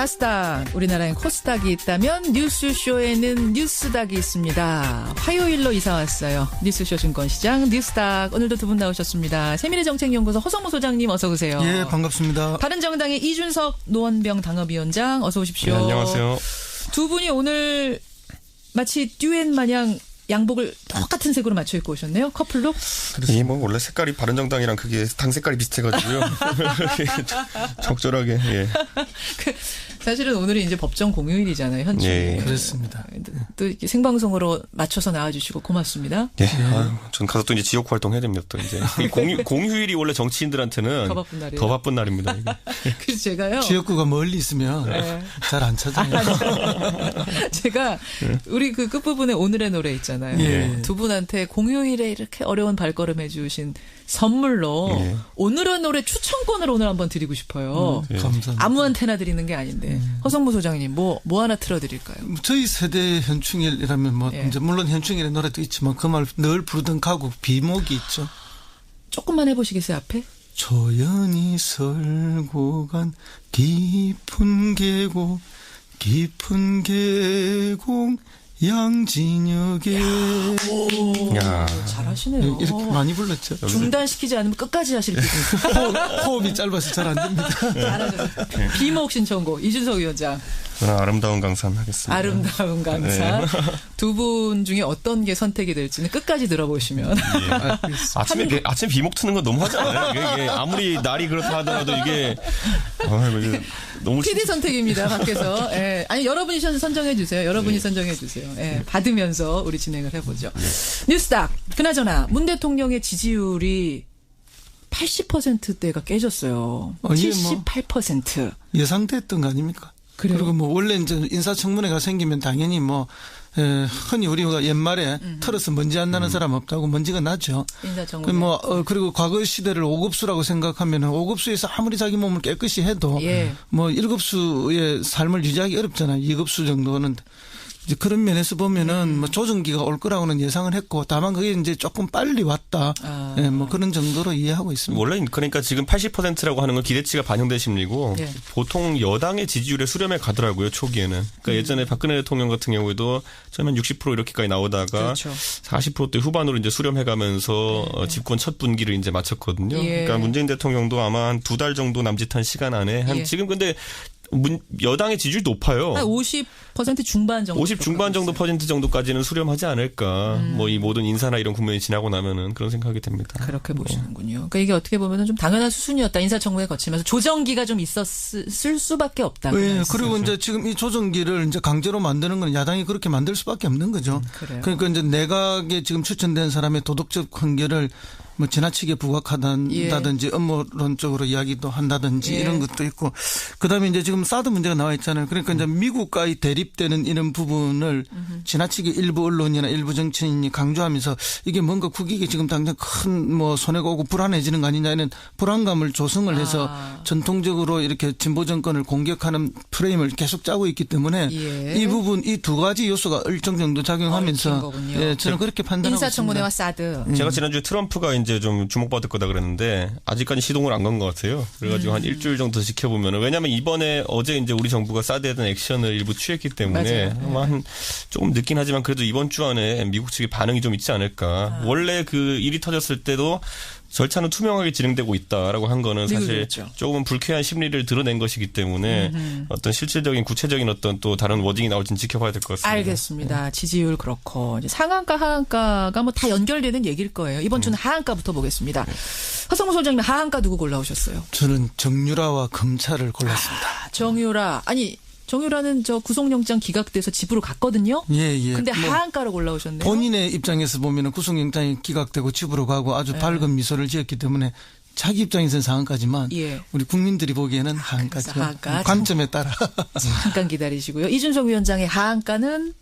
나스닥, 우리나라엔 코스닥이 있다면 뉴스쇼에는 뉴스닥이 있습니다. 화요일로 이사 왔어요. 뉴스쇼 증권시장 뉴스닥. 오늘도 두 분 나오셨습니다. 세미래정책연구소 허성무 소장님 어서 오세요. 예, 반갑습니다. 바른정당의 이준석 노원병 당협위원장 어서 오십시오. 네, 안녕하세요. 두 분이 오늘 마치 듀엣 마냥 양복을 똑같은 색으로 맞춰 입고 오셨네요. 커플룩? 예, 뭐 원래 색깔이 바른정당이랑 그게 당 색깔이 비슷해가지고요. 적절하게. 예. 사실은 오늘은 이제 법정 공휴일이잖아요. 현재. 예. 그렇습니다. 또 이렇게 생방송으로 맞춰서 나와주시고 고맙습니다. 예. 전 가서 또 이제 지역 활동해야 됩니다. 또 이제 공휴일이 원래 정치인들한테는 더 바쁜 날이에요. 더 바쁜 날입니다. 이게. 그래서 제가요. 지역구가 멀리 있으면 네. 잘 안 찾아요. 제가 우리 그 끝부분에 오늘의 노래 있잖아요. 예. 두 분한테 공휴일에 이렇게 어려운 발걸음 해주신 선물로 예. 오늘의 노래 추천권을 오늘 한번 드리고 싶어요. 감사합니다. 아무한테나 드리는 게 아닌데 허성무 소장님 뭐 하나 틀어드릴까요? 저희 세대 현충일이라면 뭐 예. 이제 물론 현충일의 노래도 있지만 그 말 늘 부르던 가곡 비목이 있죠. 조금만 해보시겠어요 앞에? 조연이 설고 간 깊은 계곡 양진역에 야. 잘하시네요. 이렇게 많이 불렀죠. 중단시키지 않으면 끝까지 하실 기분. 호흡이 짧아서 잘 안 됩니다. 잘하죠. 비목 신청곡 이준석 위원장. 저는 아름다운 강산 하겠습니다. 아름다운 강사. 네. 두 분 중에 어떤 게 선택이 될지는 끝까지 들어보시면. 예. 아침에 비목 트는 건 너무 하지 않아요? 이게 아무리 날이 그렇다 하더라도 이게 너무 PD 선택입니다. 밖에서. 예. 아니 여러분이 선정해 주세요. 여러분이 선정해 주세요. 예. 받으면서 우리 진행을 해보죠. 뉴스닥. 그나저나 문 대통령의 지지율이 80%대가 깨졌어요. 이게 뭐 78%. 예상됐던 거 아닙니까? 그래요? 그리고 뭐 원래 이제 인사청문회가 생기면 당연히 뭐 흔히 우리가 옛말에 털어서 먼지 안 나는 사람 없다고 먼지가 나죠. 인사청문회. 그리고 과거 시대를 5급수라고 생각하면은 5급수에서 아무리 자기 몸을 깨끗이 해도 예. 뭐 1급수의 삶을 유지하기 어렵잖아요. 2급수 정도는. 이제 그런 면에서 보면은 뭐 조정기가 올 거라고는 예상을 했고 다만 그게 이제 조금 빨리 왔다. 예, 뭐 그런 정도로 이해하고 있습니다. 원래 그러니까 지금 80%라고 하는 건 기대치가 반영된 심리고 예. 보통 여당의 지지율에 수렴해 가더라고요. 초기에는. 그러니까 예전에 박근혜 대통령 같은 경우에도 처음엔 60% 이렇게까지 나오다가 그렇죠. 40%대 후반으로 이제 수렴해 가면서 집권 첫 분기를 이제 마쳤거든요. 예. 그러니까 문재인 대통령도 아마 한 2달 정도 남짓한 시간 안에 예. 지금 근데 여당의 지지율이 높아요. 한 50% 중반 정도. 50 중반 정도 퍼센트 정도까지는 수렴하지 않을까. 뭐 이 모든 인사나 이런 국면이 지나고 나면은 그런 생각이 듭니다. 그렇게 보시는군요. 그러니까 이게 어떻게 보면은 좀 당연한 수순이었다. 인사청문회 거치면서 조정기가 좀 있었을 수밖에 없다. 예, 그리고 이제 지금 이 조정기를 이제 강제로 만드는 건 야당이 그렇게 만들 수밖에 없는 거죠. 그래요. 그러니까 이제 내각에 지금 추천된 사람의 도덕적 한계를 뭐 지나치게 부각한다든지 업무론적으로 이야기도 한다든지 이런 것도 있고 그다음에 이제 지금 사드 문제가 나와 있잖아요. 그러니까 이제 미국과의 대립되는 이런 부분을 지나치게 일부 언론이나 일부 정치인이 강조하면서 이게 뭔가 국익에 지금 당장 큰 뭐 손해가 오고 불안해지는 거 아니냐 이런 불안감을 조성을 해서 전통적으로 이렇게 진보 정권을 공격하는 프레임을 계속 짜고 있기 때문에 이 부분 이 두 가지 요소가 일정 정도 작용하면서 저는 그렇게 판단하고 인사청문회와 있습니다. 사드. 제가 지난주에 트럼프가 이제 좀 주목받을 거다 그랬는데 아직까지 시동을 안 건 것 같아요. 그래가지고 한 일주일 정도 지켜보면은 왜냐하면 이번에 어제 이제 우리 정부가 사드에 대한 액션을 일부 취했기 때문에 아마 한 조금 늦긴 하지만 그래도 이번 주 안에 미국 측의 반응이 좀 있지 않을까. 원래 그 일이 터졌을 때도 절차는 투명하게 진행되고 있다라고 한 거는 사실 그렇죠. 조금은 불쾌한 심리를 드러낸 것이기 때문에 어떤 실질적인 구체적인 어떤 또 다른 워딩이 나올지는 지켜봐야 될 것 같습니다. 알겠습니다. 지지율 그렇고 이제 상한가 하한가가 뭐 다 연결되는 얘기일 거예요. 이번 주는 하한가부터 보겠습니다. 허성무 소장님 하한가 누구 골라오셨어요? 저는 정유라와 검찰을 골랐습니다. 정유라는 저 구속영장 기각돼서 집으로 갔거든요. 예. 근데 하한가로 골라오셨네요. 본인의 입장에서 보면은 구속영장이 기각되고 집으로 가고 아주 밝은 미소를 지었기 때문에 자기 입장에서는 상한가지만 우리 국민들이 보기에는 하한가죠. 하한가. 관점에 따라. 잠깐 기다리시고요. 이준석 위원장의 하한가는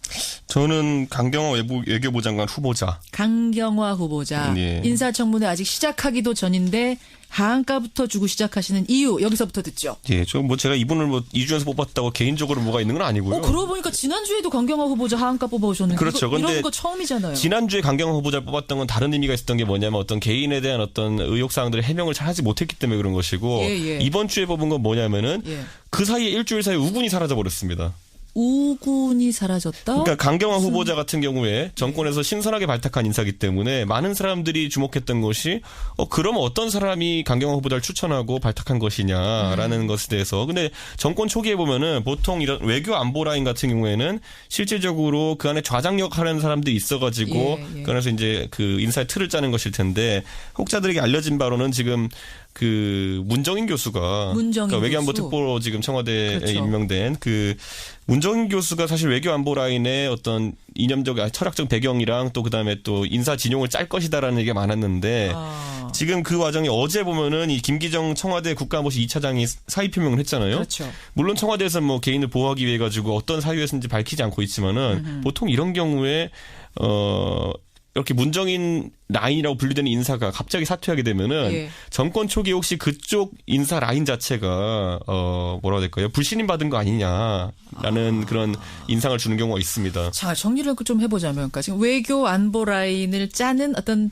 저는 강경화 외교부 장관 후보자. 강경화 후보자. 예. 인사청문회 아직 시작하기도 전인데 하한가부터 주고 시작하시는 이유 여기서부터 듣죠. 예, 저 뭐 제가 이분을 뭐 이주에서 뽑았다고 개인적으로 뭐가 있는 건 아니고요. 그러고 보니까 지난주에도 강경화 후보자 하한가 뽑아오셨는데 그렇죠. 이런 근데 거 처음이잖아요. 지난주에 강경화 후보자를 뽑았던 건 다른 의미가 있었던 게 뭐냐면 어떤 개인에 대한 어떤 의혹사항들의 해명을 잘 하지 못했기 때문에 그런 것이고 예. 이번 주에 뽑은 건 뭐냐면은 예. 그 사이에 일주일 사이에 우군이 사라져버렸습니다. 우군이 사라졌다? 그러니까 강경화 후보자 같은 경우에 정권에서 신선하게 발탁한 인사이기 때문에 많은 사람들이 주목했던 것이 그러면 어떤 사람이 강경화 후보자를 추천하고 발탁한 것이냐라는 것에 대해서 근데 정권 초기에 보면은 보통 이런 외교 안보 라인 같은 경우에는 실질적으로 그 안에 좌장력 하는 사람들이 있어가지고 예. 그 안에서 이제 그 인사의 틀을 짜는 것일 텐데 혹자들에게 알려진 바로는 지금 그 문정인 교수가 그러니까 외교안보 특보로 지금 청와대에 그렇죠. 임명된 그 문정인 교수가 사실 외교안보 라인의 어떤 이념적 철학적 배경이랑 또 그다음에 또 인사 진용을 짤 것이다라는 얘기가 많았는데 지금 그 과정이 어제 보면은 이 김기정 청와대 국가안보실 2차장이 사의 표명을 했잖아요. 그렇죠. 물론 청와대에서 뭐 개인을 보호하기 위해 가지고 어떤 사유였는지 밝히지 않고 있지만은 보통 이런 경우에 이렇게 문정인 라인이라고 분류되는 인사가 갑자기 사퇴하게 되면은 예. 정권 초기에 혹시 그쪽 인사 라인 자체가 뭐라고 해야 될까요? 불신임 받은 거 아니냐라는 그런 인상을 주는 경우가 있습니다. 자, 정리를 좀 해보자면 그러니까 지금 외교 안보 라인을 짜는 어떤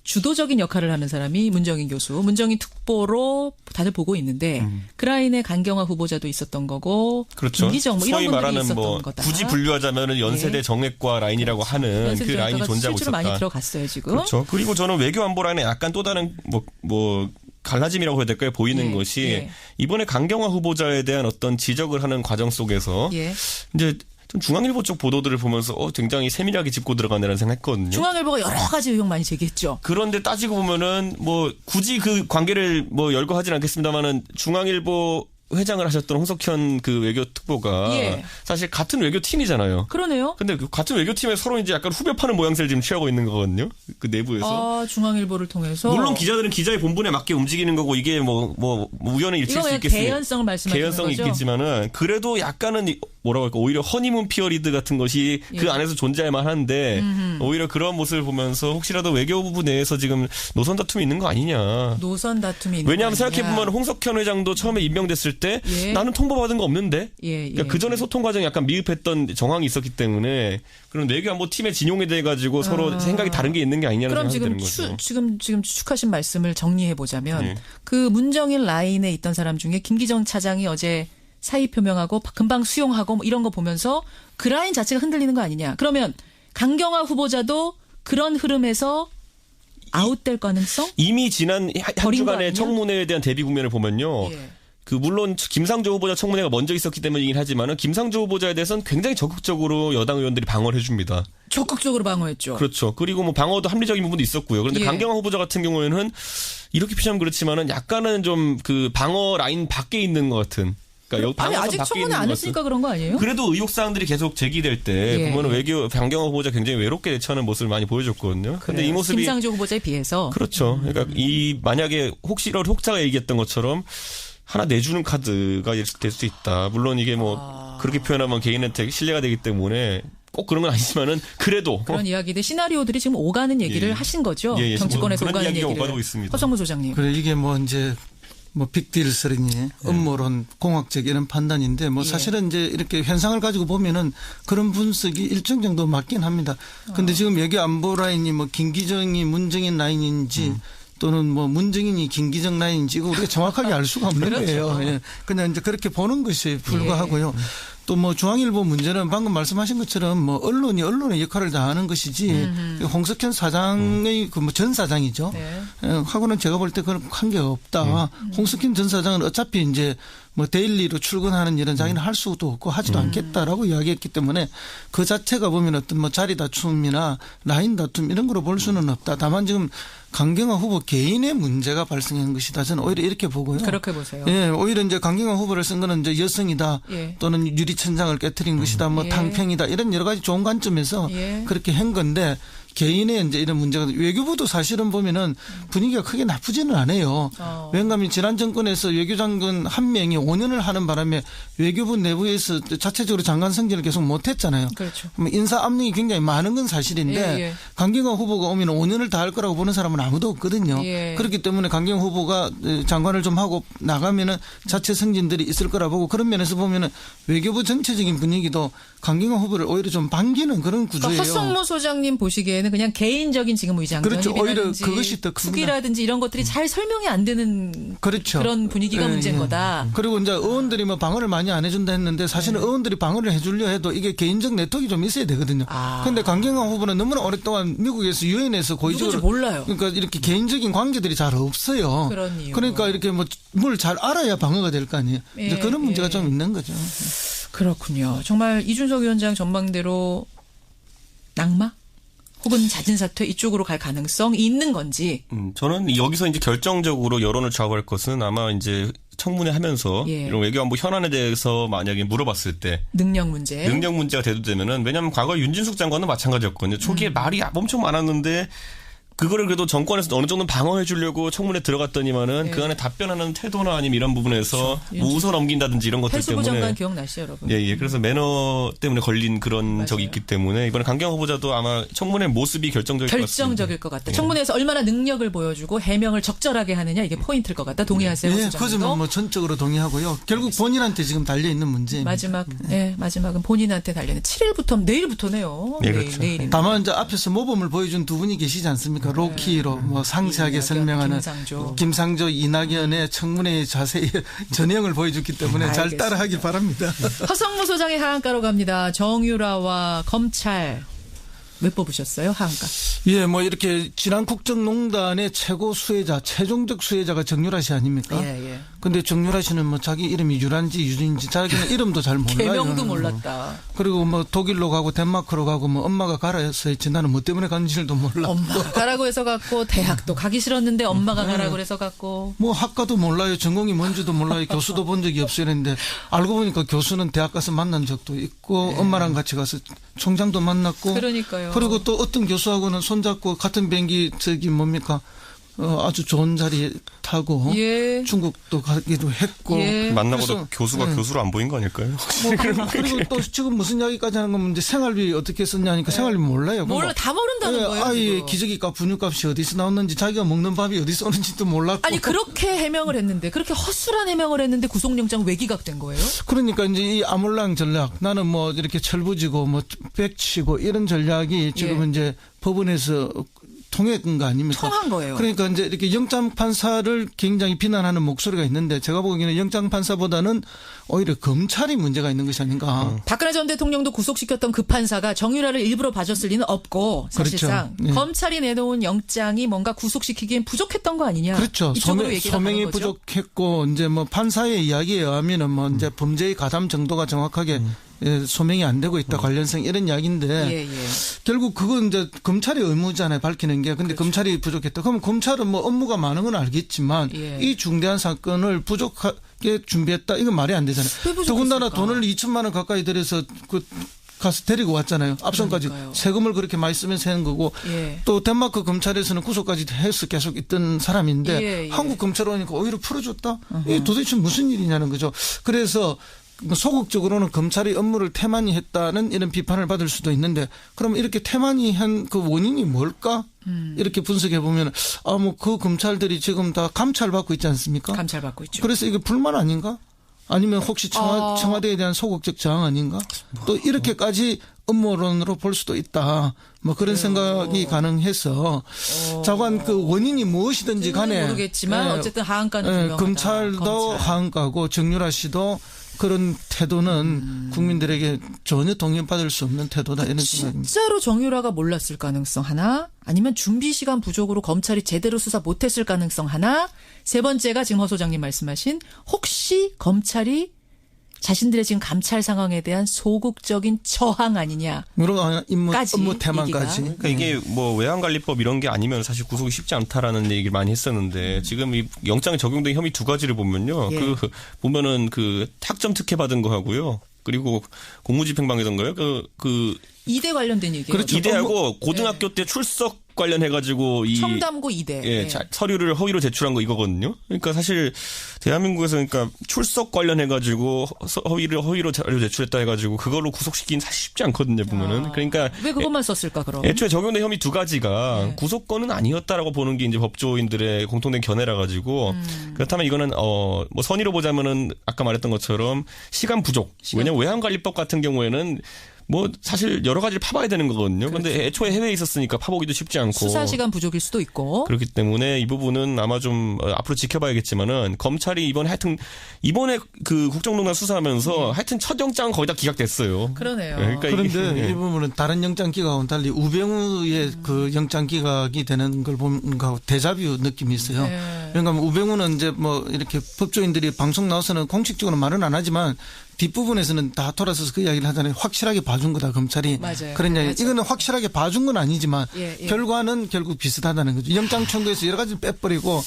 주도적인 역할을 하는 사람이 문정인 교수, 문정인 특보로 다들 보고 있는데 그 라인에 강경화 후보자도 있었던 거고, 그렇죠. 김기정 뭐 이런 소위 분들이 말하는 있었던 뭐 거다. 굳이 분류하자면은 연세대 예. 정액과 라인이라고 하는 그 라인이 존재하고 실제로 있었다. 많이 들어갔어요 지금. 그렇죠. 그리고 저는 외교 안보 라인에 약간 또 다른 뭐 갈라짐이라고 해야 될까요? 보이는 예. 것이 예. 이번에 강경화 후보자에 대한 어떤 지적을 하는 과정 속에서 예. 이제 좀 중앙일보 쪽 보도들을 보면서 굉장히 세밀하게 짚고 들어간다는 생각했거든요. 중앙일보가 여러 가지 의혹 많이 제기했죠. 그런데 따지고 보면은 뭐 굳이 그 관계를 뭐 열거하진 않겠습니다만은 중앙일보 회장을 하셨던 홍석현 그 외교특보가 예. 사실 같은 외교팀이잖아요. 그러네요. 근데 그 같은 외교팀에 서로 이제 약간 후벼 파는 모양새를 지금 취하고 있는 거거든요. 그 내부에서. 아, 중앙일보를 통해서. 물론 기자들은 기자의 본분에 맞게 움직이는 거고 이게 뭐 우연의 일치일 수 있겠습니다. 개연성을 말씀하시는 개연성이 거죠? 있겠지만은 그래도 약간은 뭐라고 할까 오히려 허니문 피어리드 같은 것이 그 예. 안에서 존재할 만한데 오히려 그런 모습을 보면서 혹시라도 외교부 내에서 지금 노선 다툼이 있는 거 아니냐. 노선 다툼이 있는 왜냐하면 거 아니냐. 생각해보면 홍석현 회장도 처음에 임명됐을 때 예. 나는 통보받은 거 없는데 예. 그러니까 그 전에 소통 과정이 약간 미흡했던 정황이 있었기 때문에 그런 외교안보 팀의 진용에 대해 가지고 서로 생각이 다른 게 있는 게 아니냐는 그럼 생각이 지금 드는 거죠. 지금 추측하신 말씀을 정리해 보자면 예. 그 문정인 라인에 있던 사람 중에 김기정 차장이 어제 사의 표명하고 금방 수용하고 뭐 이런 거 보면서 그 라인 자체가 흔들리는 거 아니냐. 그러면 강경화 후보자도 그런 흐름에서 아웃될 가능성? 이미 지난 한 버린 거 주간의 아니냐? 청문회에 대한 대비 국면을 보면요. 예. 그 물론 김상조 후보자 청문회가 먼저 있었기 때문이긴 하지만은 김상조 후보자에 대해서는 굉장히 적극적으로 여당 의원들이 방어를 해줍니다. 적극적으로 방어했죠. 그렇죠. 그리고 뭐 방어도 합리적인 부분도 있었고요. 그런데 예. 강경화 후보자 같은 경우에는 이렇게 표현하면 그렇지만은 약간은 좀 그 방어 라인 밖에 있는 것 같은. 그러니까 아니 방어선 아직 밖에 청문회 있는 안 것 했으니까 같은. 그런 거 아니에요? 그래도 의혹 사항들이 계속 제기될 때 예. 보면은 외교 강경화 후보자 굉장히 외롭게 대처하는 모습을 많이 보여줬거든요. 근데 이 모습이 김상조 후보자에 비해서 그렇죠. 그러니까 이 만약에 혹시라도 혹자가 얘기했던 것처럼 하나 내주는 카드가 될 수 있다. 물론 이게 뭐 그렇게 표현하면 개인한테 신뢰가 되기 때문에 꼭 그런 건 아니지만은 그래도 그런 이야기들 시나리오들이 지금 오가는 얘기를 예. 하신 거죠. 예, 예. 정치권에서 그런 오가는 이야기가 얘기를. 오가고 있습니다. 허성무 소장님. 그래 이게 뭐 이제 뭐 빅딜스러니 음모론 공학적 이런 판단인데 뭐 예. 사실은 이제 이렇게 현상을 가지고 보면은 그런 분석이 일정 정도 맞긴 합니다. 근데 지금 여기 안보 라인이 뭐 김기정이 문정인 라인인지 또는 뭐 문정인이 김기정 라인인지 이거 우리가 정확하게 알 수가 없는 그렇죠. 거예요. 예. 그냥 이제 그렇게 보는 것이 불과하고요. 또 뭐 중앙일보 문제는 방금 말씀하신 것처럼 뭐 언론이 언론의 역할을 다하는 것이지 홍석현 사장의 그 뭐 전 사장이죠. 네. 하고는 제가 볼 때 그런 관계가 없다. 홍석현 전 사장은 어차피 이제 뭐 데일리로 출근하는 일은 자기는 할 수도 없고 하지도 않겠다라고 이야기했기 때문에 그 자체가 보면 어떤 뭐 자리 다툼이나 라인 다툼 이런 거로 볼 수는 없다. 다만 지금 강경화 후보 개인의 문제가 발생한 것이다. 저는 오히려 이렇게 보고요. 그렇게 보세요. 예, 오히려 이제 강경화 후보를 쓴 거는 이제 여성이다. 예. 또는 유리천장을 깨뜨린 것이다. 뭐 예. 탕평이다. 이런 여러 가지 좋은 관점에서 예. 그렇게 한 건데 개인의 이제 이런 문제가 외교부도 사실은 보면은 분위기가 크게 나쁘지는 않아요. 왜냐하면 지난 정권에서 외교장관 한 명이 5년을 하는 바람에 외교부 내부에서 자체적으로 장관 승진을 계속 못했잖아요. 그렇죠. 인사 압력이 굉장히 많은 건 사실인데 예. 강경화 후보가 오면 5년을 다 할 거라고 보는 사람은 아무도 없거든요. 예. 그렇기 때문에 강경화 후보가 장관을 좀 하고 나가면은 자체 승진들이 있을 거라 보고 그런 면에서 보면은 외교부 전체적인 분위기도 강경화 후보를 오히려 좀 반기는 그런 구조예요. 그러니까 허성모 소장님 보시기에는 그냥 개인적인 지금 그렇죠. 오히려 의장전이라든지 그것이 더 큽니다. 투기라든지 이런 것들이 잘 설명이 안 되는 그렇죠. 그런 분위기가 문제인 거다. 그리고 이제 의원들이 뭐 방어를 많이 안 해준다 했는데 사실은 의원들이 방어를 해주려 해도 이게 개인적 네트워크가 좀 있어야 되거든요. 그런데 강경화 후보는 너무나 오랫동안 미국에서 유엔에서 고의적으로 몰라요. 그러니까 이렇게 개인적인 관계들이 잘 없어요. 그러니까 이렇게 뭐 뭘 잘 알아야 방어가 될 거 아니에요. 이제 그런 문제가 좀 있는 거죠. 그렇군요. 정말 이준석 위원장 전망대로 낙마? 혹은 잦은 사퇴 이쪽으로 갈 가능성이 있는 건지. 저는 여기서 이제 결정적으로 여론을 좌우할 것은 아마 이제 청문회 하면서 이런 외교안보 현안에 대해서 만약에 물어봤을 때 능력 문제가 대두되면은 왜냐하면 과거 윤진숙 장관은 마찬가지였거든요. 초기에 말이 엄청 많았는데 그거를 그래도 정권에서 어느 정도 방어해 주려고 청문회 들어갔더니만은 그 안에 답변하는 태도나 아니면 이런 부분에서 뭐 웃어 넘긴다든지 이런 것들 해수부 때문에. 장관 기억나시죠, 여러분? 예. 그래서 매너 때문에 걸린 그런 맞아요. 적이 있기 때문에 이번에 강경화 후보자도 아마 청문회 모습이 결정적일 것 같습니다. 청문회에서 얼마나 능력을 보여주고 해명을 적절하게 하느냐 이게 포인트일 것 같다. 동의하세요, 네, 그 점은 뭐 전적으로 동의하고요. 결국 본인한테 지금 달려 있는 문제입니다. 마지막은 본인한테 달리는 7일부터 내일부터네요. 네, 그렇죠. 내일입니다. 다만 이제 앞에서 모범을 보여준 두 분이 계시지 않습니까? 로키로 뭐 상세하게 설명하는 김상조, 이낙연의 청문회의 자세히 전형을 보여줬기 때문에 잘 따라하길 바랍니다. 허성모 소장의 하한가로 갑니다. 정유라와 검찰 왜 뽑으셨어요? 하한가. 예, 뭐 이렇게 지난 국정농단의 최고 수혜자, 최종적 수혜자가 정유라 씨 아닙니까? 예. 근데 정유라 씨는 뭐 자기 이름이 유란지 유진지 자기는 이름도 잘 몰라요. 개명도 몰랐다. 그리고 뭐 독일로 가고 덴마크로 가고 뭐 엄마가 가라 해서 했지 나는 뭐 때문에 간지를 몰랐고. 엄마가 가라고 해서 갔고 대학도 가기 싫었는데 엄마가 가라고 해서 갔고. 뭐 학과도 몰라요. 전공이 뭔지도 몰라요. 교수도 본 적이 없어요. 그런데 알고 보니까 교수는 대학 가서 만난 적도 있고 엄마랑 같이 가서 총장도 만났고. 그러니까요. 그리고 또 어떤 교수하고는 손잡고 같은 비행기 아주 좋은 자리에 타고 중국도 가기도 했고 만나보다 교수가 교수로 안 보인 거 아닐까요? 그리고 또 지금 무슨 이야기까지 하는 건 이제 생활비 어떻게 썼냐니까 생활비 몰라요. 다 모른다는 거예요. 아이의 기저귀값 분유값이 어디서 나왔는지 자기가 먹는 밥이 어디서 오는지도 몰랐고. 아니 그렇게 해명을 했는데 그렇게 헛술한 해명을 했는데 구속영장 왜 기각된 거예요? 그러니까 이제 이 아몰랑 전략 나는 뭐 이렇게 철부지고 뭐 백치고 이런 전략이 지금 이제 법원에서 통했던 거 아닙니까? 통한 거예요. 그러니까 이제 이렇게 영장 판사를 굉장히 비난하는 목소리가 있는데 제가 보기에는 영장 판사보다는 오히려 검찰이 문제가 있는 것이 아닌가. 박근혜 전 대통령도 구속시켰던 그 판사가 정유라를 일부러 봐줬을 리는 없고 사실상 그렇죠. 검찰이 내놓은 영장이 뭔가 구속시키기엔 부족했던 거 아니냐. 그렇죠. 소명이 부족했고 이제 뭐 판사의 이야기에 의하면은 뭐 이제 범죄의 가담 정도가 정확하게 소명이 안 되고 있다 관련성 이런 이야기인데 결국 그건 이제 검찰의 의무잖아요 밝히는 게. 근데 검찰이 부족했다. 그러면 검찰은 뭐 업무가 많은 건 알겠지만 이 중대한 사건을 부족하게 준비했다 이건 말이 안 되잖아요. 더군다나 돈을 2천만 원 가까이 들여서 가서 데리고 왔잖아요. 앞선까지 세금을 그렇게 많이 쓰면서 하는 거고 또 덴마크 검찰에서는 구속까지 해서 계속 있던 사람인데 한국 검찰 오니까 오히려 풀어줬다. 이게 도대체 무슨 일이냐는 거죠. 그래서 소극적으로는 검찰이 업무를 태만히 했다는 이런 비판을 받을 수도 있는데 그럼 이렇게 태만히 한 그 원인이 뭘까? 이렇게 분석해 보면 뭐 그 검찰들이 지금 다 감찰받고 있지 않습니까? 감찰받고 있죠. 그래서 이게 불만 아닌가? 아니면 혹시 청와대에 대한 소극적 저항 아닌가? 또 이렇게까지 음모론으로 볼 수도 있다. 뭐 그런 생각이 가능해서 자관 그 원인이 무엇이든지 간에 모르겠지만 어쨌든 하한가는 분명하다. 검찰도 하한가고 정유라 씨도 그런 태도는 국민들에게 전혀 동의받을 수 없는 태도다 이런 생각입니다. 진짜로 정유라가 몰랐을 가능성 하나, 아니면 준비 시간 부족으로 검찰이 제대로 수사 못했을 가능성 하나, 세 번째가 지금 허 소장님 말씀하신 혹시 검찰이 자신들의 지금 감찰 상황에 대한 소극적인 저항 아니냐. 업무 태만까지. 그러니까 이게 뭐 외환관리법 이런 게 아니면 사실 구속이 쉽지 않다라는 얘기를 많이 했었는데 지금 이 영장에 적용된 혐의 두 가지를 보면요. 보면은 그 학점 특혜 받은 거 하고요. 그리고 공무집행방해던가요? 그 이대 관련된 얘기예요. 그렇죠. 이대하고 고등학교 때 출석 관련해가지고 이 청담고 이대. 예, 서류를 허위로 제출한 거 이거거든요. 그러니까 사실 대한민국에서 그러니까 출석 관련해가지고 허위로 자료 제출했다 해가지고 그걸로 구속시키긴 사실 쉽지 않거든요. 보면은 그러니까 왜 그것만 썼을까 그럼? 애초에 적용된 혐의 두 가지가 구속권은 아니었다라고 보는 게 이제 법조인들의 공통된 견해라 가지고 그렇다면 이거는 뭐 선의로 보자면은 아까 말했던 것처럼 시간 부족. 왜냐면 외환관리법 같은 경우에는 뭐 사실 여러 가지를 파봐야 되는 거거든요. 그런데 그렇죠. 애초에 해외에 있었으니까 파보기도 쉽지 않고 수사 시간 부족일 수도 있고 그렇기 때문에 이 부분은 아마 좀 앞으로 지켜봐야겠지만은 검찰이 이번에 그 국정농단 수사하면서 하여튼 첫 영장은 거의 다 기각됐어요. 그러네요. 그러니까 그런데 이 부분은 다른 영장 기각과는 달리 우병우의 그 영장 기각이 되는 걸 보면 데자뷰 느낌이 있어요. 네. 그러니까 우병우는 이제 뭐 이렇게 법조인들이 방송 나와서는 공식적으로 말은 안 하지만 뒷부분에서는 다 돌아서서 그 이야기를 하잖아요. 확실하게 봐준 거다 검찰이. 맞아요. 그런 이야기. 맞아. 이거는 확실하게 봐준 건 아니지만 결과는 결국 비슷하다는 거죠. 영장 청구에서 여러 가지를 빼버리고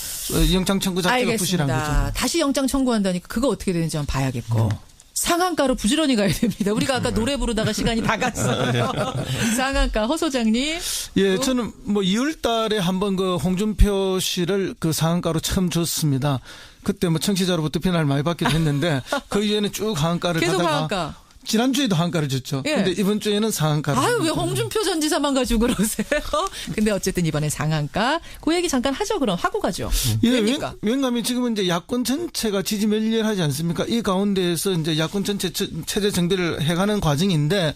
영장 청구 자체가 부실한 거죠. 다시 영장 청구한다니까 그거 어떻게 되는지 한번 봐야겠고. 상한가로 부지런히 가야 됩니다. 우리가 아까 노래 부르다가 시간이 다 갔어요. 상한가 허 소장님. 예, 저는 뭐 2월 달에 한번 그 홍준표 씨를 그 상한가로 처음 줬습니다. 그때 뭐 청취자로부터 비난을 많이 받기도 했는데 그 이후에는 쭉 하한가를 계속 가다가 하한가. 지난주에도 하한가를 줬죠. 근데 이번 주에는 상한가를. 아유, 왜 홍준표 전 지사만 가지고 그러세요? 근데 어쨌든 이번에 상한가. 그 얘기 잠깐 하죠. 그럼 하고 가죠. 예, 왜냐하면 지금은 이제 야권 전체가 지지 멸렬하지 않습니까? 이 가운데에서 이제 야권 전체 체제 정비를 해가는 과정인데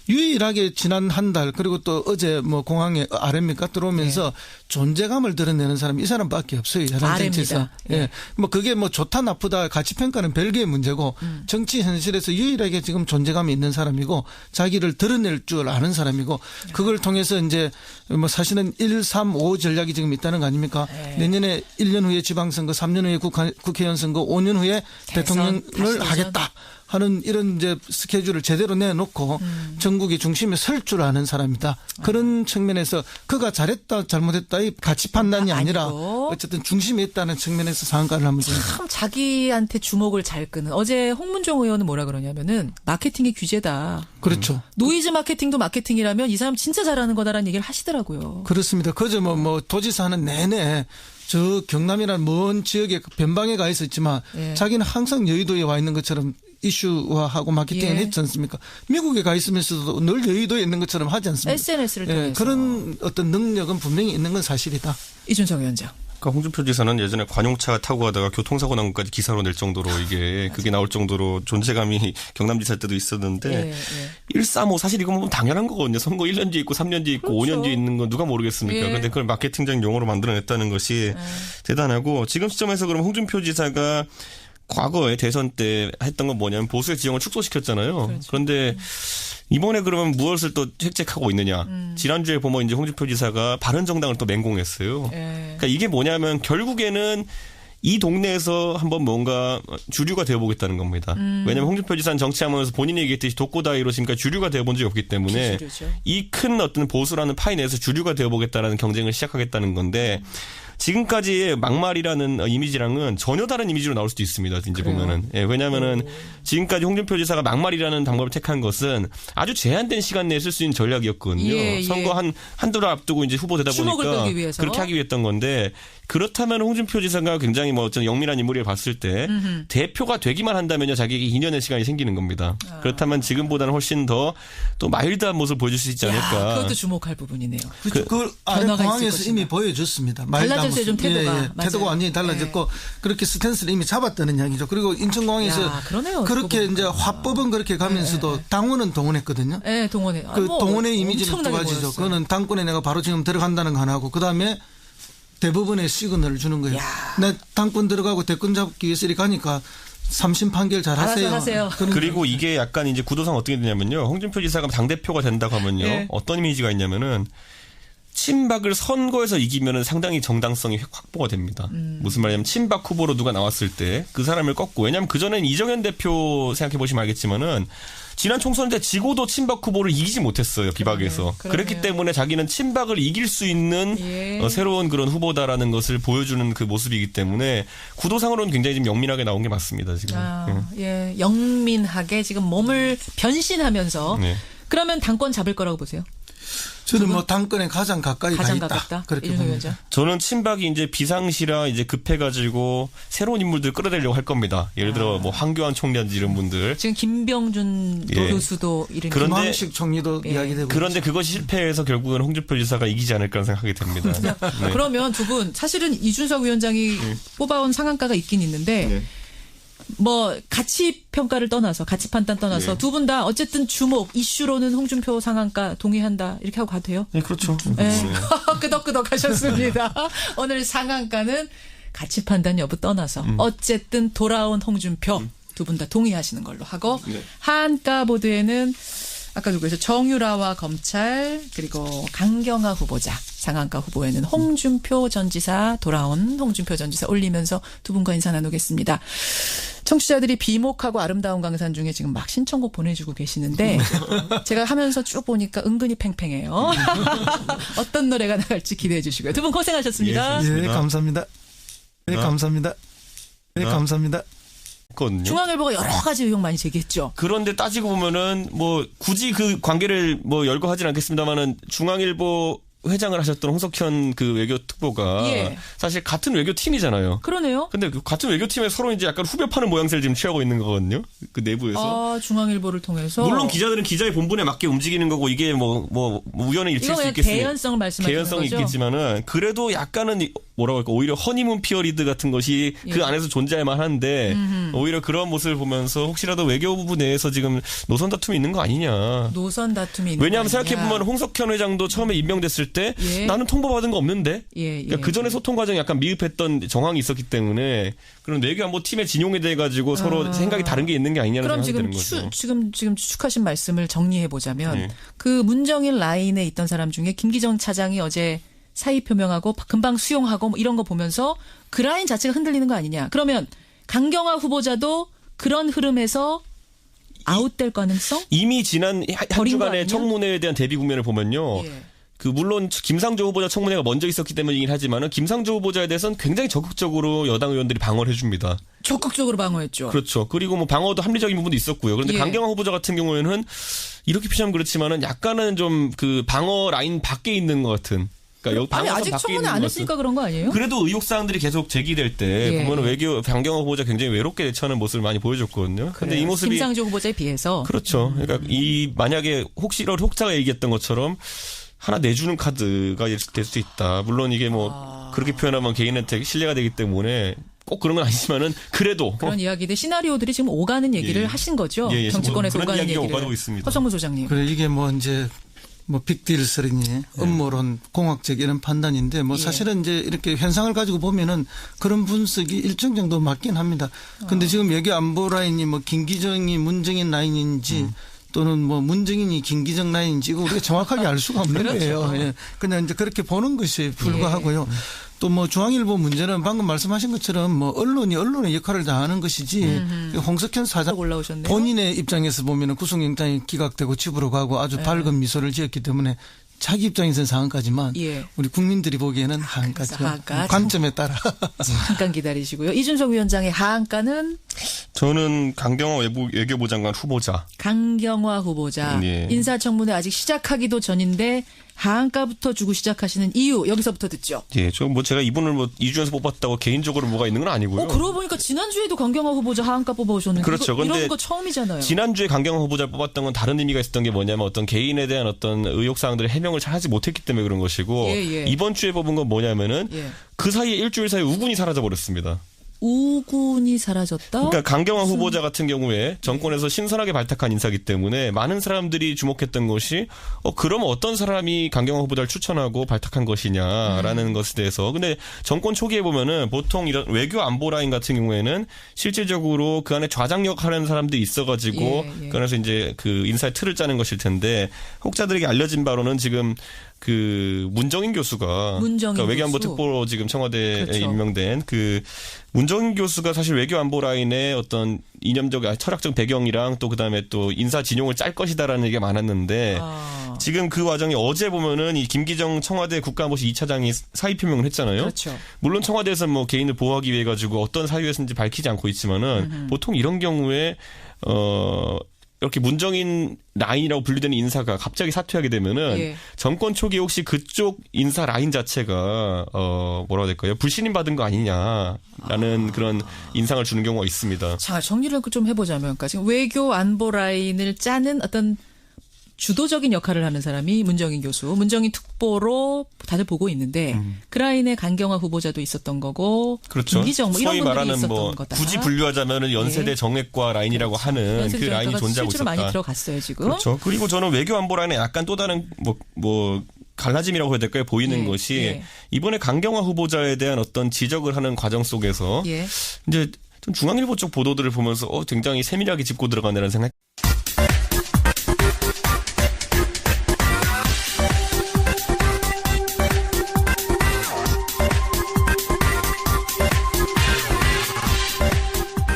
유일하게 지난 한 달 그리고 또 어제 뭐 공항에 아래입니까 들어오면서 존재감을 드러내는 사람이 이 사람밖에 없어요. 야당 정치에서. 예. 뭐 그게 뭐 좋다 나쁘다 가치 평가는 별개의 문제고 정치 현실에서 유일하게 지금 존재감이 있는 사람이고 자기를 드러낼 줄 아는 사람이고 그걸 통해서 이제 뭐 사실은 1, 3, 5 전략이 지금 있다는 거 아닙니까? 내년에 1년 후에 지방선거, 3년 후에 국회의원 선거, 5년 후에 대통령을 하겠다. 하는 이런 이제 스케줄을 제대로 내놓고 전국의 중심에 설 줄 아는 사람이다. 그런 측면에서 그가 잘했다 잘못했다의 가치 판단이 아니라 어쨌든 중심에 있다는 측면에서 상한가를 하면 참 자기한테 주목을 잘 끄는. 어제 홍문종 의원은 뭐라 그러냐면은 마케팅이 규제다. 그렇죠. 노이즈 마케팅도 마케팅이라면 이 사람 진짜 잘하는 거다라는 얘기를 하시더라고요. 그렇습니다. 그저 뭐 도지사 하는 내내 저 경남이라는 먼 지역에 변방에 가 있었지만 자기는 항상 여의도에 와 있는 것처럼 이슈화하고 마케팅을 했지 않습니까? 미국에 가 있으면서도 늘 여의도에 있는 것처럼 하지 않습니까? SNS를 통해서. 그런 어떤 능력은 분명히 있는 건 사실이다. 이준석 위원장. 그러니까 홍준표 지사는 예전에 관용차 타고 가다가 교통사고 난 것까지 기사로 낼 정도로 그게 나올 정도로 존재감이 경남지사 때도 있었는데 135 사실 이거 보면 당연한 거거든요. 선거 1년 뒤에 있고 3년 뒤에 있고 그렇죠. 5년 뒤에 있는 건 누가 모르겠습니까? 그런데 그걸 마케팅적 용어로 만들어냈다는 것이 대단하고 지금 시점에서 그럼 홍준표 지사가 과거에 대선 때 했던 건 뭐냐면 보수의 지형을 축소시켰잖아요. 그렇죠. 그런데 이번에 그러면 무엇을 또 획책하고 있느냐. 지난주에 보면 이제 홍준표 지사가 바른정당을 또 맹공했어요. 그러니까 이게 뭐냐면 결국에는 이 동네에서 한번 뭔가 주류가 되어보겠다는 겁니다. 왜냐하면 홍준표 지사는 정치하면서 본인이 얘기했듯이 독고다이로 지금까지 주류가 되어본 적이 없기 때문에 이 큰 어떤 보수라는 파이 내에서 주류가 되어보겠다라는 경쟁을 시작하겠다는 건데 지금까지의 막말이라는 이미지랑은 전혀 다른 이미지로 나올 수도 있습니다. 이제 그래요? 보면은. 예, 왜냐면은 지금까지 홍준표 지사가 막말이라는 방법을 택한 것은 아주 제한된 시간 내에 쓸 수 있는 전략이었거든요. 선거 한두 달 앞두고 이제 후보 되다 보니까 그렇게 하기 위해 했던 건데 그렇다면 홍준표 지사가 굉장히 뭐 어떤 영민한 인물을 봤을 때 대표가 되기만 한다면요 자기에게 2년의 시간이 생기는 겁니다. 그렇다면 지금보다는 훨씬 더 또 마일드한 모습을 보여줄 수 있지 않을까. 그것도 주목할 부분이네요. 그걸 아래 공항에서 이미 보여줬습니다. 달라졌어요 좀 태도가. 태도가 완전히 달라졌고 그렇게 스탠스를 이미 잡았다는 이야기죠. 그리고 인천공항에서 그렇게 이제 화법은 그렇게 가면서도 당원은 동원했거든요. 네, 동원해. 그 동원의 이미지는 두 가지죠. 그거는 당권에 내가 바로 지금 들어간다는 거 하나고 그다음에 대부분의 시그널을 주는 거예요. 나 당권 들어가고 대권 잡기 위해서 이렇게 가니까 3심 판결 잘 하세요. 그리고 이게 약간 이제 구도상 어떻게 되냐면요. 홍준표 지사가 당대표가 된다고 하면요. 어떤 이미지가 있냐면은 친박을 선거에서 이기면은 상당히 정당성이 확보가 됩니다. 무슨 말이냐면 친박 후보로 누가 나왔을 때 그 사람을 꺾고 왜냐하면 그전엔 이정현 대표 생각해 보시면 알겠지만은 지난 총선 때 지고도 친박 후보를 이기지 못했어요. 비박에서. 그렇기 때문에 자기는 친박을 이길 수 있는 새로운 그런 후보다라는 것을 보여주는 그 모습이기 때문에 구도상으로는 굉장히 좀 영민하게 나온 게 맞습니다. 지금. 영민하게 지금 몸을 변신하면서 그러면 당권 잡을 거라고 보세요? 저는 뭐 당권에 가장 가까이 가장 가 있다. 가깝다. 그렇게 이준석 봅니다. 위원장. 저는 친박이 이제 비상시라 이제 급해가지고 새로운 인물들 끌어내려고 할 겁니다. 예를 들어 뭐 황교안 총리라든지 이런 분들. 지금 김병준 예. 교수도 이런. 그런데- 김황식 총리도 예. 이야기되고 그런데 그것이 실패해서 결국은 홍준표 지사가 이기지 않을까 생각이 됩니다. 네. 그러면 두 분 사실은 이준석 위원장이 뽑아온 상한가가 있긴 있는데 네. 뭐 가치 평가를 떠나서 가치 판단 떠나서 네. 두 분 다 어쨌든 주목 이슈로는 홍준표 상한가 동의한다 이렇게 하고 가도 돼요? 네, 그렇죠. 네. 끄덕끄덕 하셨습니다. 오늘 상한가는 가치 판단 여부 떠나서 어쨌든 돌아온 홍준표 두 분 다 동의하시는 걸로 하고 네. 하한가 보드에는 아까 누구였죠? 정유라와 검찰 그리고 강경화 후보자 상한가 후보에는 홍준표 전 지사 돌아온 홍준표 전 지사 올리면서 두 분과 인사 나누겠습니다. 청취자들이 비목하고 아름다운 강산 중에 지금 막 신청곡 보내주고 계시는데 제가 하면서 쭉 보니까 은근히 팽팽해요. 어떤 노래가 나갈지 기대해 주시고요. 두 분 고생하셨습니다. 예, 감사합니다. 네, 감사합니다. 네, 감사합니다. 거든요. 중앙일보가 여러 가지 의혹 많이 제기했죠. 그런데 따지고 보면은 뭐 굳이 그 관계를 뭐 열거하진 않겠습니다만은 중앙일보 회장을 하셨던 홍석현 그 외교특보가 예. 사실 같은 외교팀이잖아요. 그러네요. 근데 그 같은 외교팀에 서로 이제 약간 후벼 파는 모양새를 지금 취하고 있는 거거든요. 그 내부에서. 아, 중앙일보를 통해서. 물론 기자들은 기자의 본분에 맞게 움직이는 거고 이게 뭐 우연의 일치일 이거 수 그냥 있겠습니다. 개연성을 말씀하시는 개연성이 거죠? 있겠지만은 그래도 약간은 뭐라고 할까 오히려 허니문 피어리드 같은 것이 예. 그 안에서 존재할 만한데 오히려 그런 모습을 보면서 혹시라도 외교부 내에서 지금 노선 다툼이 있는 거 아니냐. 노선 다툼이 있는 왜냐하면 거 아니냐. 생각해보면 홍석현 회장도 처음에 임명됐을 때 예. 나는 통보받은 거 없는데 예, 예. 그러니까 그 전에 소통 과정이 약간 미흡했던 정황이 있었기 때문에 그런 외교안보팀의 진용에 대해 가지고 서로 생각이 다른 게 있는 게 아니냐는 그럼 생각이 지금 드는 거죠. 지금 추측하신 말씀을 정리해 보자면 예. 그 문정인 라인에 있던 사람 중에 김기정 차장이 어제 사의 표명하고 금방 수용하고 뭐 이런 거 보면서 그 라인 자체가 흔들리는 거 아니냐. 그러면 강경화 후보자도 그런 흐름에서 아웃될 가능성? 이미 지난 한 버린 거 주간의 아니냐? 청문회에 대한 대비 국면을 보면요. 예. 그 물론 김상조 후보자 청문회가 먼저 있었기 때문이긴 하지만은 김상조 후보자에 대해서는 굉장히 적극적으로 여당 의원들이 방어를 해줍니다. 적극적으로 방어했죠. 그렇죠. 그리고 뭐 방어도 합리적인 부분도 있었고요. 그런데 예. 강경화 후보자 같은 경우에는 이렇게 표현하면 그렇지만은 약간은 좀 그 방어 라인 밖에 있는 것 같은. 그러니까 아니 방어선 아직 밖에 청문회 있는 안 것 같은. 했으니까 그런 거 아니에요? 그래도 의혹 사항들이 계속 제기될 때 예. 보면은 외교 강경화 후보자 굉장히 외롭게 대처하는 모습을 많이 보여줬거든요. 근데 이 모습이 김상조 후보자에 비해서 그렇죠. 그러니까 이 만약에 혹자가 얘기했던 것처럼 하나 내주는 카드가 될 수 있다. 물론 이게 뭐 그렇게 표현하면 개인한테 신뢰가 되기 때문에 꼭 그런 건 아니지만은 그래도 그런 이야기들 시나리오들이 지금 오가는 얘기를 예. 하신 거죠. 예, 예. 정치권에서 뭐 그런 오가는 이야기가 얘기를. 오가고 있습니다. 허성무 소장님. 그래 이게 뭐 이제 뭐 빅딜스러니 음모론 공학적 이런 판단인데 뭐 예. 사실은 이제 이렇게 현상을 가지고 보면은 그런 분석이 일정 정도 맞긴 합니다. 근데 지금 여기 안보 라인이 뭐 김기정이 문정인 라인인지 또는 뭐 문정인이 김기정 라인인지 이거 우리가 정확하게 알 수가 없는 거예요. 예. 그냥 이제 그렇게 보는 것이 불과하고요. 또 뭐 중앙일보 문제는 방금 말씀하신 것처럼 뭐 언론이 언론의 역할을 다하는 것이지 홍석현 사장 올라오셨네요. 본인의 입장에서 보면은 구속영장이 기각되고 집으로 가고 아주 밝은 미소를 지었기 때문에 자기 입장에서는 상한가지만 예. 우리 국민들이 보기에는 하한가죠. 하한가. 관점에 따라. 잠깐 기다리시고요. 이준석 위원장의 하한가는 저는 강경화 외교부 장관 후보자. 강경화 후보자. 예. 인사청문회 아직 시작하기도 전인데 하한가부터 주고 시작하시는 이유 여기서부터 듣죠. 예, 저 뭐 제가 이분을 뭐 이주에서 뽑았다고 개인적으로 뭐가 있는 건 아니고요. 그러고 보니까 지난주에도 강경화 후보자 하한가 뽑아오셨는데 그렇죠. 이런 근데 거 처음이잖아요. 지난주에 강경화 후보자를 뽑았던 건 다른 의미가 있었던 게 뭐냐면 어떤 개인에 대한 어떤 의혹 사항들을 해명을 잘 하지 못했기 때문에 그런 것이고 예, 예. 이번 주에 뽑은 건 뭐냐면은 예. 그 사이에 일주일 사이에 우군이 사라져 버렸습니다. 우군이 사라졌다. 그러니까 강경화 후보자 같은 경우에 정권에서 신선하게 발탁한 인사기 때문에 많은 사람들이 주목했던 것이 그럼 어떤 사람이 강경화 후보자를 추천하고 발탁한 것이냐라는 것에 대해서 근데 정권 초기에 보면은 보통 이런 외교 안보 라인 같은 경우에는 실질적으로 그 안에 좌장력 하는 사람들이 있어가지고 예, 예. 그 안에서 이제 그 인사의 틀을 짜는 것일 텐데 혹자들에게 알려진 바로는 지금 그 문정인 교수가 그러니까 외교안보 교수. 특보로 지금 청와대에 그렇죠. 임명된 그 문정인 교수가 사실 외교안보 라인의 어떤 이념적 철학적 배경이랑 또 그다음에 또 인사 진용을 짤 것이다라는 얘기가 많았는데 지금 그 과정이 어제 보면은 이 김기정 청와대 국가안보실 2차장이 사의 표명을 했잖아요. 그렇죠. 물론 청와대에서는 뭐 개인을 보호하기 위해 가지고 어떤 사유였는지 밝히지 않고 있지만은 보통 이런 경우에 이렇게 문정인 라인이라고 분류되는 인사가 갑자기 사퇴하게 되면은 예. 정권 초기에 혹시 그쪽 인사 라인 자체가 뭐라고 해야 될까요? 불신임 받은 거 아니냐라는 그런 인상을 주는 경우가 있습니다. 자, 정리를 좀 해보자면, 그러니까 지금 외교 안보 라인을 짜는 어떤 주도적인 역할을 하는 사람이 문정인 교수, 문정인 특보로 다들 보고 있는데 그 라인에 강경화 후보자도 있었던 거고, 그렇죠. 김기정 뭐 이런 소위 분들이 말하는 있었던 뭐 거다. 굳이 분류하자면은 연세대 네. 정액과 라인이라고 하는 연세대 그 라인이 정액과가 존재하고 실제로 있었다. 많이 들어갔어요 지금. 그렇죠. 그리고 저는 외교 안보 라인에 약간 또 다른 뭐 갈라짐이라고 해야 될까요? 보이는 예, 것이 예. 이번에 강경화 후보자에 대한 어떤 지적을 하는 과정 속에서 예. 이제 좀 중앙일보 쪽 보도들을 보면서 굉장히 세밀하게 짚고 들어가네라는 생각.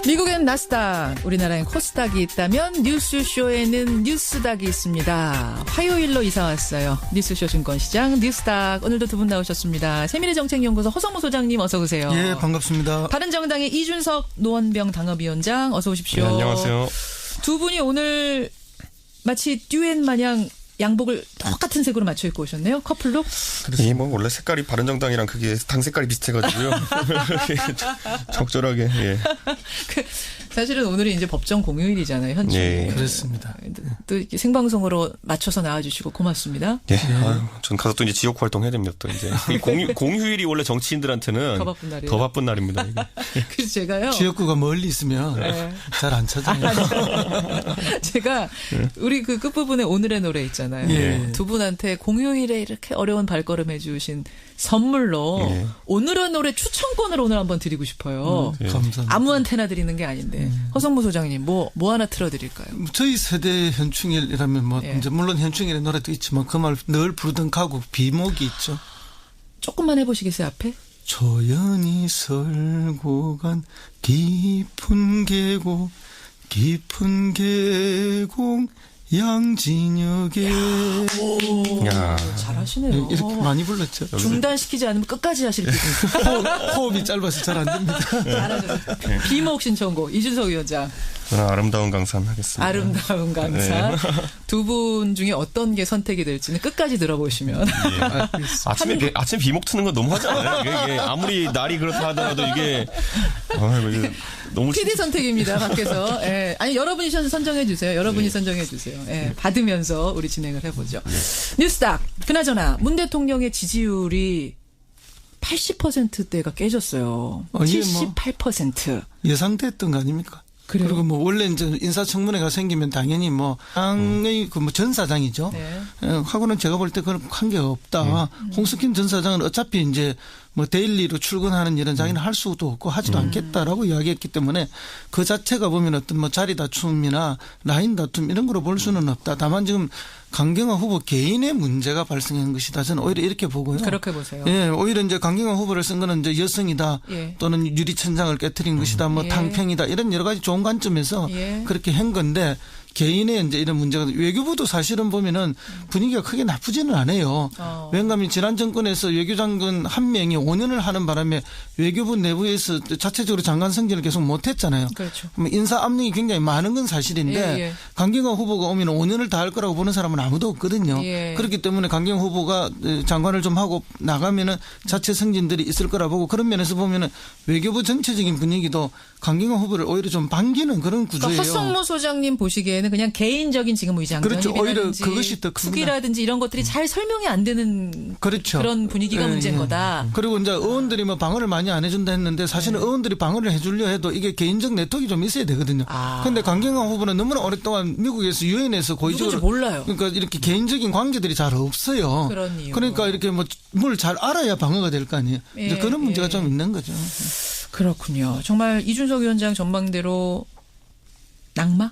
미국엔 나스닥, 우리나라엔 코스닥이 있다면 뉴스쇼에는 뉴스닥이 있습니다. 화요일로 이사 왔어요. 뉴스쇼 증권시장 뉴스닥. 오늘도 두 분 나오셨습니다. 세밀의 정책연구소 허성무 소장님 어서 오세요. 예, 반갑습니다. 바른정당의 이준석 노원병 당협위원장 어서 오십시오. 네, 안녕하세요. 두 분이 오늘 마치 듀엣 마냥 양복을 똑같은 색으로 맞춰 입고 오셨네요. 커플룩. 이 뭐 원래 색깔이 바른정당이랑 그게 당 색깔이 비슷해가지고요. 적절하게. 예. 사실은 오늘이 이제 법정 공휴일이잖아요. 현재. 네. 그렇습니다. 또 이렇게 생방송으로 맞춰서 나와주시고 고맙습니다. 예. 전 가서 또 이제 지역 활동 해야 됩니다. 또 이제 이 공휴일이 원래 정치인들한테는 더 바쁜 날이에요. 더 바쁜 날입니다. 이게. 그래서 제가요. 지역구가 멀리 있으면 네. 잘 안 찾아요. 제가 우리 그 끝부분에 오늘의 노래 있잖아요. 예. 두 분한테 공휴일에 이렇게 어려운 발걸음 해주신 선물로 예. 오늘의 노래 추천권을 오늘 한번 드리고 싶어요. 감사합니다. 아무한테나 드리는 게 아닌데 허성무 소장님 뭐 하나 틀어드릴까요? 저희 세대 현충일이라면 뭐 예. 이제 물론 현충일의 노래도 있지만 그 말 늘 부르던 가곡 비목이 있죠. 조금만 해보시겠어요 앞에? 조연이 설고 간 깊은 계곡 양진역에 야. 잘하시네요. 이렇게 많이 불렀죠. 중단시키지 않으면 끝까지 하실 기분. 호흡이 짧아서 잘 안 됩니다. 잘하셨어요. 비목 신청곡 이준석 위원장. 저는 아름다운 강산 하겠습니다. 아름다운 강산. 네. 두 분 중에 어떤 게 선택이 될지는 끝까지 들어보시면. 예. 아침에 비목 트는 건 너무 하잖아요. 이게 아무리 날이 그렇다 하더라도 이게 너무 PD 선택입니다. 밖에서. 예. 아니 여러분이 선정해 주세요. 여러분이 선정해 주세요. 예. 받으면서 우리 진행을 해보죠. 뉴스닥. 그나저나 문 대통령의 지지율이 80%대가 깨졌어요. 이게 뭐 78%. 예상됐던 거 아닙니까? 그래요? 그리고 뭐 원래 이제 인사청문회가 생기면 당연히 뭐 당의 그 뭐 전 사장이죠. 네. 하고는 제가 볼 때 그런 관계가 없다. 홍석현 전 사장은 어차피 이제 뭐 데일리로 출근하는 일은 자기는 할 수도 없고 하지도 않겠다라고 이야기했기 때문에 그 자체가 보면 어떤 뭐 자리 다툼이나 라인 다툼 이런 거로 볼 수는 없다. 다만 지금 강경화 후보 개인의 문제가 발생한 것이다. 저는 오히려 이렇게 보고요. 그렇게 보세요. 예, 오히려 이제 강경화 후보를 쓴 거는 이제 여성이다. 예. 또는 유리천장을 깨뜨린 것이다. 뭐 예. 탕평이다. 이런 여러 가지 좋은 관점에서 예. 그렇게 한 건데 개인의 이제 이런 문제가 외교부도 사실은 보면은 분위기가 크게 나쁘지는 않아요. 왜냐하면 지난 정권에서 외교장관 한 명이 5년을 하는 바람에 외교부 내부에서 자체적으로 장관 승진을 계속 못했잖아요. 그렇죠. 인사 압력이 굉장히 많은 건 사실인데 예, 예. 강경화 후보가 오면 5년을 다 할 거라고 보는 사람은 아무도 없거든요. 예. 그렇기 때문에 강경화 후보가 장관을 좀 하고 나가면은 자체 승진들이 있을 거라 보고 그런 면에서 보면은 외교부 전체적인 분위기도 강경화 후보를 오히려 좀 반기는 그런 구조예요. 그러니까 허성무 소장님 보시기에는 그냥 개인적인 지금 의장 그렇죠. 오히려 그것이 더 큽니다. 투기라든지 이런 것들이 잘 설명이 안 되는 그렇죠. 그런 분위기가 예, 문제인 예. 거다. 그리고 이제 의원들이 뭐 방어를 많이 안 해준다 했는데 사실은 의원들이 방어를 해주려 해도 이게 개인적 네트워크가 좀 있어야 되거든요. 그런데 강경화 후보는 너무나 오랫동안 미국에서 유엔에서 고의적으로 누군지 몰라요. 그러니까 이렇게 개인적인 관계들이 잘 없어요. 그런 이유. 그러니까 이렇게 뭐 뭘 잘 알아야 방어가 될 거 아니에요. 예, 이제 그런 문제가 예. 좀 있는 거죠. 그렇군요. 정말 이준석 위원장 전망대로 낙마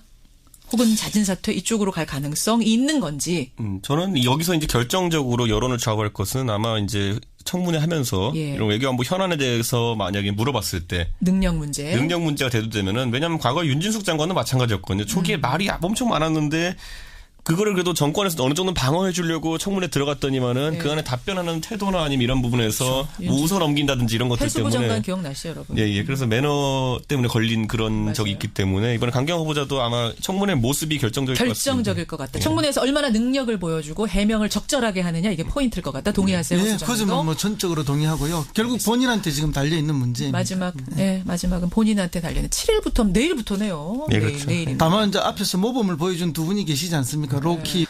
혹은 잦은 사퇴 이쪽으로 갈 가능성이 있는 건지. 저는 여기서 이제 결정적으로 여론을 좌우할 것은 아마 이제 청문회 하면서 예. 이런 외교안보 현안에 대해서 만약에 물어봤을 때 능력 문제. 능력 문제가 대두되면은 왜냐하면 과거 윤진숙 장관은 마찬가지였거든요. 초기에 말이 엄청 많았는데 그거를 그래도 정권에서 어느 정도 방어해 주려고 청문회 들어갔더니만은 그 안에 답변하는 태도나 아니면 이런 부분에서 뭐 웃어 넘긴다든지 이런 것들 해수부 때문에. 장관 기억나시죠, 여러분? 예. 그래서 매너 때문에 걸린 그런 맞아요. 적이 있기 때문에 이번에 강경 후보자도 아마 청문회 모습이 결정적일 것 같습니다. 청문회에서 얼마나 능력을 보여주고 해명을 적절하게 하느냐 이게 포인트일 것 같다. 동의하세요? 네, 그것은 뭐 전적으로 동의하고요. 결국 본인한테 지금 달려 있는 문제입니다. 마지막은 본인한테 달리는 7일부터 내일부터네요. 네, 그렇죠. 내일입니다. 다만 이제 앞에서 모범을 보여준 두 분이 계시지 않습니까? 로키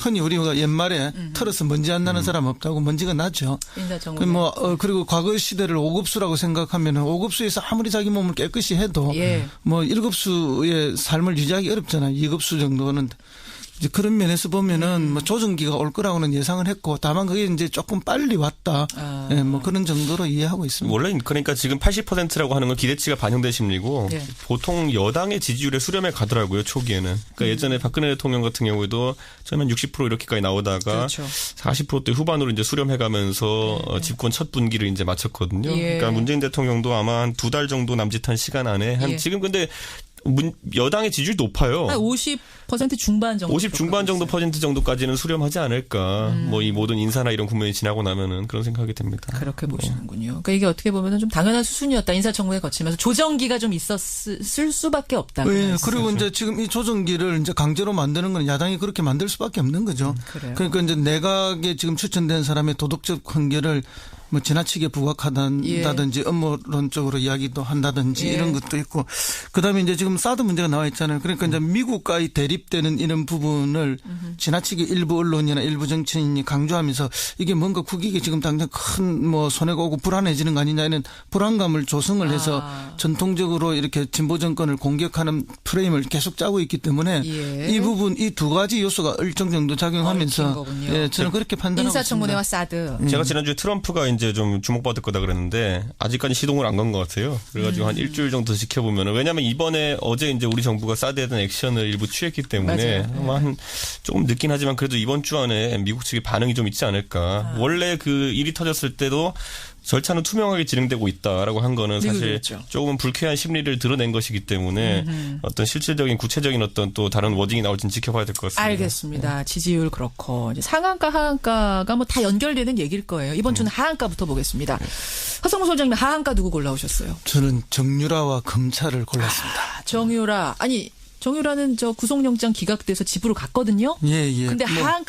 흔히 우리가 옛말에 털어서 먼지 안 나는 사람 없다고 먼지가 나죠. 인사청문회. 그리고 과거 시대를 5급수라고 생각하면 5급수에서 아무리 자기 몸을 깨끗이 해도 뭐 1급수의 삶을 유지하기 어렵잖아요. 2급수 정도는. 이제 그런 면에서 보면은 뭐 조정기가 올 거라고는 예상을 했고 다만 그게 이제 조금 빨리 왔다. 뭐 그런 정도로 이해하고 있습니다. 원래 그러니까 지금 80%라고 하는 건 기대치가 반영된 심리고 보통 여당의 지지율에 수렴해 가더라고요. 초기에는. 그러니까 예전에 박근혜 대통령 같은 경우에도 처음엔 60% 이렇게까지 나오다가 40%대 후반으로 이제 수렴해 가면서 집권 첫 분기를 이제 마쳤거든요. 그러니까 문재인 대통령도 아마 한 2달 정도 남짓한 시간 안에 지금 근데 여당의 지지율이 높아요. 한 50% 중반 정도. 50 중반 정도 퍼센트 정도까지는 수렴하지 않을까. 뭐 이 모든 인사나 이런 국면이 지나고 나면은 그런 생각이 듭니다. 그렇게 보시는군요. 그러니까 이게 어떻게 보면은 좀 당연한 수순이었다. 인사청문회 거치면서 조정기가 좀 있었을 수밖에 없다. 네, 그리고 이제 지금 이 조정기를 이제 강제로 만드는 건 야당이 그렇게 만들 수밖에 없는 거죠. 그러니까 이제 내각에 지금 추천된 사람의 도덕적 관계를 뭐 지나치게 부각한다든지 업무론적으로 이야기도 한다든지 이런 것도 있고 그다음에 이제 지금 사드 문제가 나와 있잖아요. 그러니까 이제 미국과의 대립되는 이런 부분을 지나치게 일부 언론이나 일부 정치인이 강조하면서 이게 뭔가 국익에 지금 당장 큰 뭐 손해가 오고 불안해지는 거 아니냐 이런 불안감을 조성을 해서 전통적으로 이렇게 진보 정권을 공격하는 프레임을 계속 짜고 있기 때문에 이 부분 이 두 가지 요소가 일정 정도 작용하면서 저는 그렇게 판단하고 인사청문회와 있습니다. 사드. 제가 지난주에 트럼프가 이제 좀 주목받을 거다 그랬는데 아직까지 시동을 안 건 것 같아요. 그래가지고 한 일주일 정도 지켜보면은 왜냐하면 이번에 어제 이제 우리 정부가 사드에 대한 액션을 일부 취했기 때문에 아마 한 조금 늦긴 하지만 그래도 이번 주 안에 미국 측의 반응이 좀 있지 않을까. 원래 그 일이 터졌을 때도 절차는 투명하게 진행되고 있다라고 한 거는 사실 조금 불쾌한 심리를 드러낸 것이기 때문에 어떤 실질적인 구체적인 어떤 또 다른 워딩이 나올지는 지켜봐야 될 것 같습니다. 알겠습니다. 지지율 그렇고 이제 상한가 하한가가 뭐 다 연결되는 얘기일 거예요. 이번 주는 하한가부터 보겠습니다. 하성무 소장님 하한가 누구 골라오셨어요? 저는 정유라와 검찰을 골랐습니다. 정유라는 저 구속영장 기각돼서 집으로 갔거든요. 예. 근데 하한가